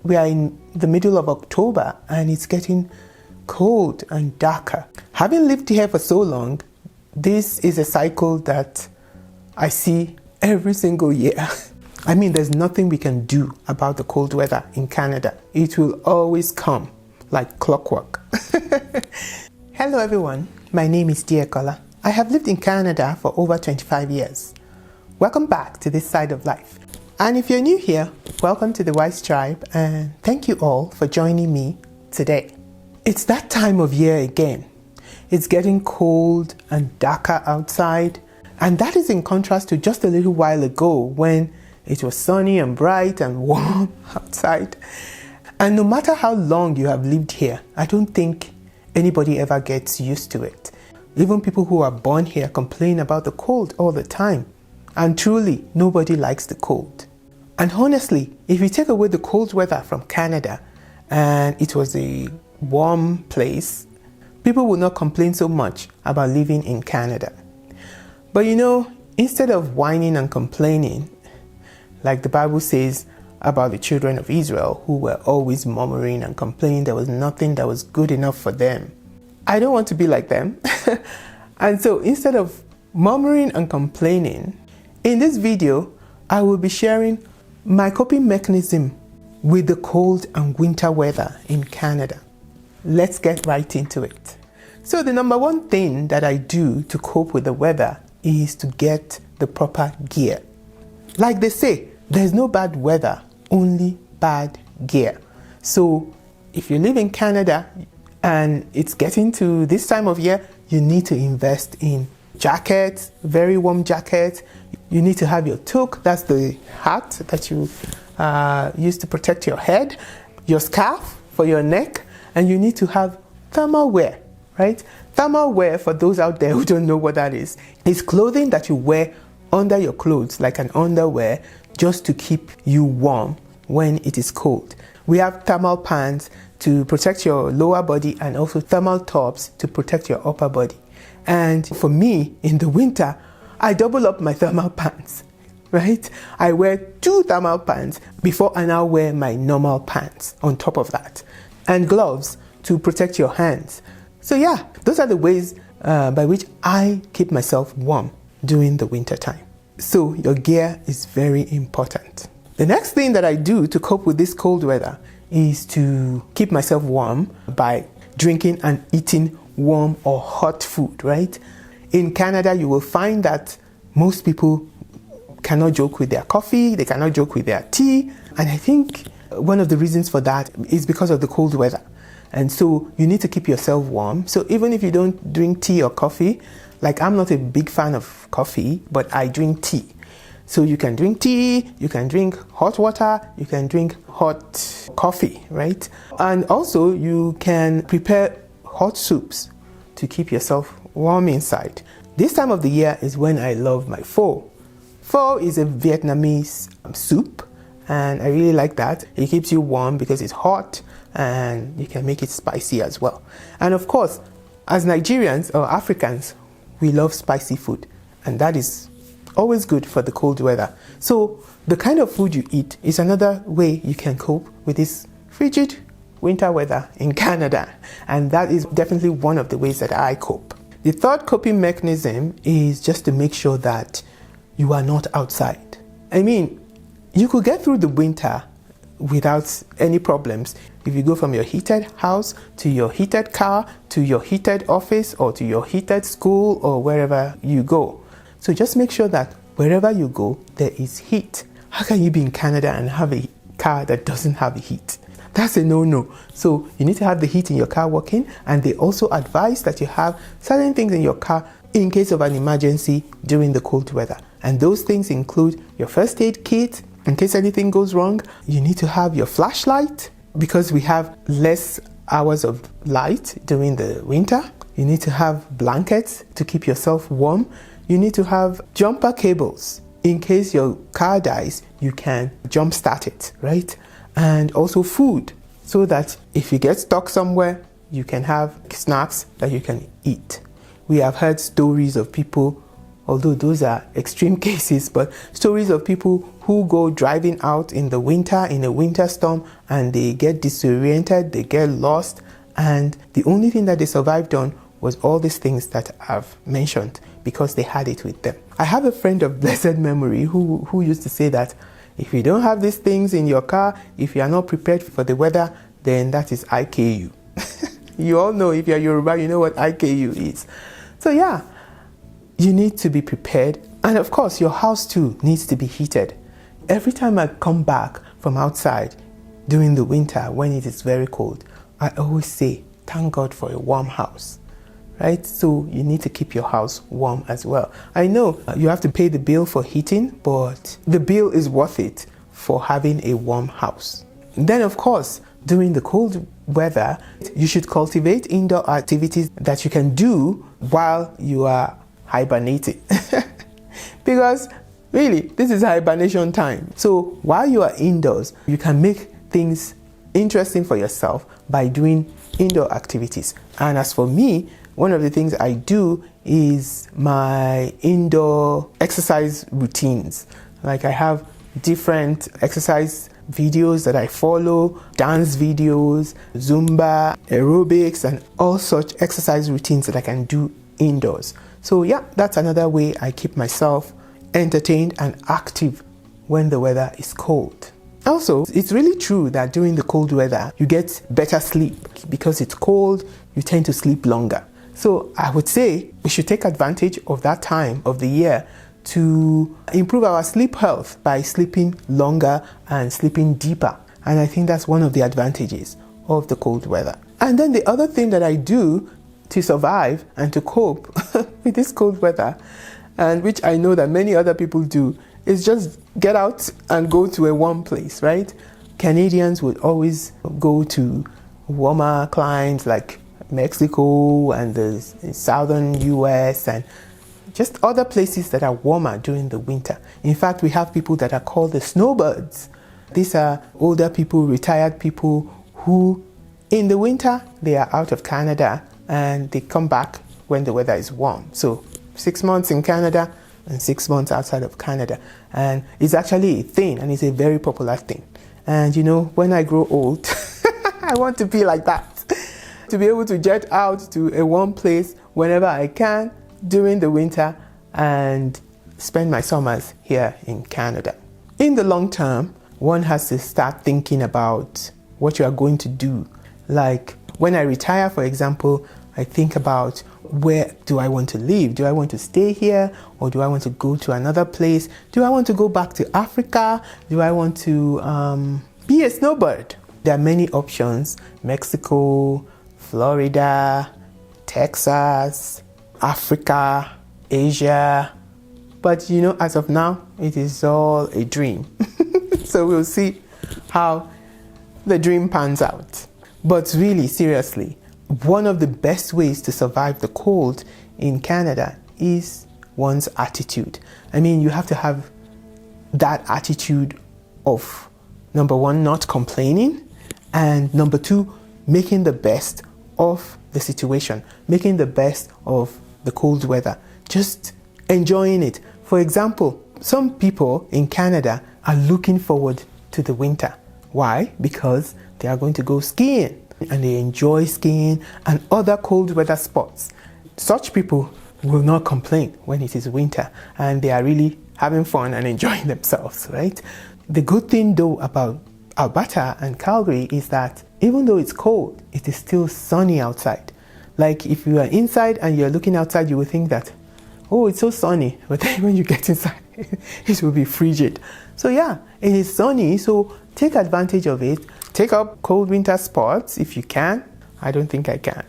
we are in the middle of October and it's getting cold and darker. Having lived here for so long, this is a cycle that I see every single year. I mean, there's nothing we can do about the cold weather in Canada. It will always come like clockwork. Hello everyone, my name is Kola. I have lived in Canada for over 25 years. Welcome back to this side of life. And if you're new here, welcome to the Wise Tribe, and thank you all for joining me today. It's that time of year again. It's getting cold and darker outside, and that is in contrast to just a little while ago when it was sunny and bright and warm outside. And no matter how long you have lived here, I don't think anybody ever gets used to it. Even people who are born here complain about the cold all the time. And truly, nobody likes the cold. And honestly, if you take away the cold weather from Canada and it was a warm place, people will not complain so much about living in Canada. But you know, instead of whining and complaining, like the Bible says about the children of Israel who were always murmuring and complaining there was nothing that was good enough for them, I don't want to be like them. And so instead of murmuring and complaining, in this video, I will be sharing my coping mechanism with the cold and winter weather in Canada. Let's get right into it. So the number one thing that I do to cope with the weather is to get the proper gear. Like they say, there's no bad weather, only bad gear. So if you live in Canada and it's getting to this time of year, you need to invest in jackets, very warm jackets. You need to have your toque, that's the hat that you use to protect your head, your scarf for your neck, and you need to have thermal wear, right? Thermal wear, for those out there who don't know what that is clothing that you wear under your clothes, like an underwear, just to keep you warm when it is cold. We have thermal pants to protect your lower body and also thermal tops to protect your upper body. And for me, in the winter, I double up my thermal pants, right? I wear 2 thermal pants before I now wear my normal pants on top of that. And gloves to protect your hands. So yeah, those are the ways by which I keep myself warm during the winter time. So your gear is very important. The next thing that I do to cope with this cold weather is to keep myself warm by drinking and eating warm or hot food, right? In Canada, you will find that most people cannot joke with their coffee, they cannot joke with their tea. And I think one of the reasons for that is because of the cold weather. And so you need to keep yourself warm. So even if you don't drink tea or coffee, like I'm not a big fan of coffee, but I drink tea. So you can drink tea, you can drink hot water, you can drink hot coffee, right? And also you can prepare hot soups to keep yourself warm inside. This time of the year is when I love my pho. Pho is a Vietnamese soup, and I really like that. It keeps you warm because it's hot and you can make it spicy as well. And of course, as Nigerians or Africans, we love spicy food, and that is always good for the cold weather. So the kind of food you eat is another way you can cope with this frigid winter weather in Canada, and that is definitely one of the ways that I cope. The third coping mechanism is just to make sure that you are not outside. I mean, you could get through the winter without any problems if you go from your heated house to your heated car to your heated office or to your heated school or wherever you go. So just make sure that wherever you go, there is heat. How can you be in Canada and have a car that doesn't have heat? That's a no-no. So you need to have the heat in your car working, and they also advise that you have certain things in your car in case of an emergency during the cold weather. And those things include your first aid kit. In case anything goes wrong, you need to have your flashlight because we have less hours of light during the winter. You need to have blankets to keep yourself warm. You need to have jumper cables. In case your car dies, you can jump start it, right? And also food, so that if you get stuck somewhere, you can have snacks that you can eat. We have heard stories of people although those are extreme cases, but stories of people who go driving out in the winter, in a winter storm, and they get disoriented, they get lost, and the only thing that they survived on was all these things that I've mentioned because they had it with them. I have a friend of blessed memory who used to say that if you don't have these things in your car, if you are not prepared for the weather, then that is IKU. You all know, if you're Yoruba, you know what IKU is. So yeah, you need to be prepared. And of course, your house too needs to be heated. Every time I come back from outside during the winter when it is very cold, I always say, thank God for a warm house, right? So you need to keep your house warm as well. I know you have to pay the bill for heating, but the bill is worth it for having a warm house. Then of course, during the cold weather, you should cultivate indoor activities that you can do while you are hibernating. Because really, this is hibernation time. So while you are indoors, you can make things interesting for yourself by doing indoor activities. And as for me, one of the things I do is my indoor exercise routines. Like I have different exercise videos that I follow, dance videos, Zumba, aerobics, and all such exercise routines that I can do indoors. So yeah, that's another way I keep myself entertained and active when the weather is cold. Also, it's really true that during the cold weather, you get better sleep. Because it's cold, you tend to sleep longer. So I would say we should take advantage of that time of the year to improve our sleep health by sleeping longer and sleeping deeper. And I think that's one of the advantages of the cold weather. And then the other thing that I do to survive and to cope with this cold weather, and which I know that many other people do, is just get out and go to a warm place, right? Canadians would always go to warmer climes like Mexico and the southern US and just other places that are warmer during the winter. In fact, we have people that are called the snowbirds. These are older people, retired people who in the winter, they are out of Canada and they come back when the weather is warm. So 6 months in Canada and 6 months outside of Canada. And it's actually a thing, and it's a very popular thing. And you know, when I grow old, I want to be like that. To be able to jet out to a warm place whenever I can during the winter and spend my summers here in Canada. In the long term, one has to start thinking about what you are going to do. Like when I retire, for example, I think about where do I want to live? Do I want to stay here or do I want to go to another place? Do I want to go back to Africa? Do I want to be a snowbird? There are many options: Mexico, Florida, Texas, Africa, Asia. But you know, as of now, it is all a dream. So we'll see how the dream pans out. But really, seriously, one of the best ways to survive the cold in Canada is one's attitude. I mean, you have to have that attitude of, number one, not complaining, and number two, making the best of the situation, making the best of the cold weather, just enjoying it. For example, some people in Canada are looking forward to the winter. Why? Because they are going to go skiing and they enjoy skiing and other cold weather sports. Such people will not complain when it is winter and they are really having fun and enjoying themselves, right? The good thing though about Alberta and Calgary is that even though it's cold, it is still sunny outside. Like if you are inside and you're looking outside, you will think that, oh, it's so sunny. But then when you get inside, it will be frigid. So yeah, it is sunny. So take advantage of it. Take up cold winter sports if you can. I don't think I can.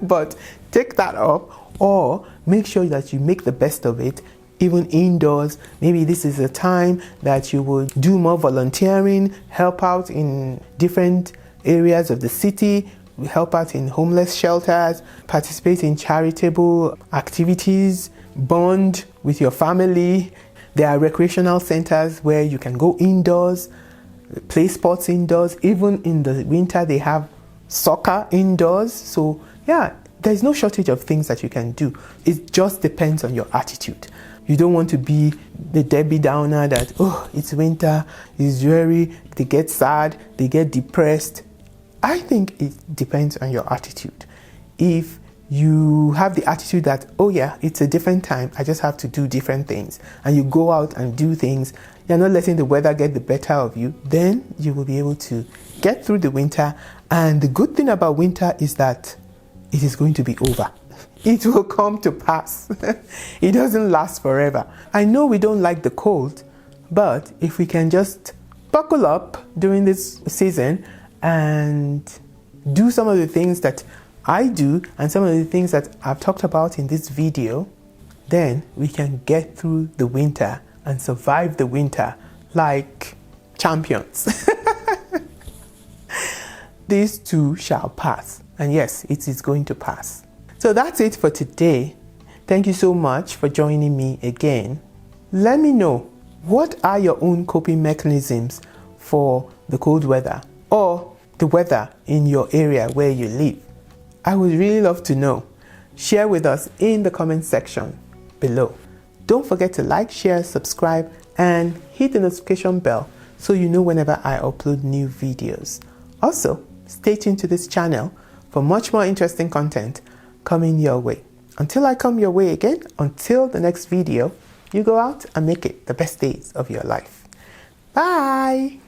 But take that up, or make sure that you make the best of it, even indoors. Maybe this is a time that you will do more volunteering, help out in different areas of the city, help out in homeless shelters, participate in charitable activities, bond with your family. There are recreational centers where you can go indoors, play sports indoors. Even in the winter, they have soccer indoors. So yeah, there's no shortage of things that you can do. It just depends on your attitude. You don't want to be the Debbie Downer that, oh, it's winter, it's dreary, they get sad, they get depressed. I think it depends on your attitude. If you have the attitude that, oh yeah, it's a different time, I just have to do different things, and you go out and do things, you're not letting the weather get the better of you, then you will be able to get through the winter. And the good thing about winter is that it is going to be over. It will come to pass. It doesn't last forever. I know we don't like the cold, but if we can just buckle up during this season and do some of the things that I do and some of the things that I've talked about in this video, then we can get through the winter and survive the winter like champions. These too shall pass. And yes, it is going to pass. So that's it for today. Thank you so much for joining me again. Let me know, what are your own coping mechanisms for the cold weather or the weather in your area where you live? I would really love to know. Share with us in the comment section below. Don't forget to like, share, subscribe, and hit the notification bell so you know whenever I upload new videos. Also, stay tuned to this channel for much more interesting content coming your way. Until I come your way again, until the next video, you go out and make it the best days of your life. Bye!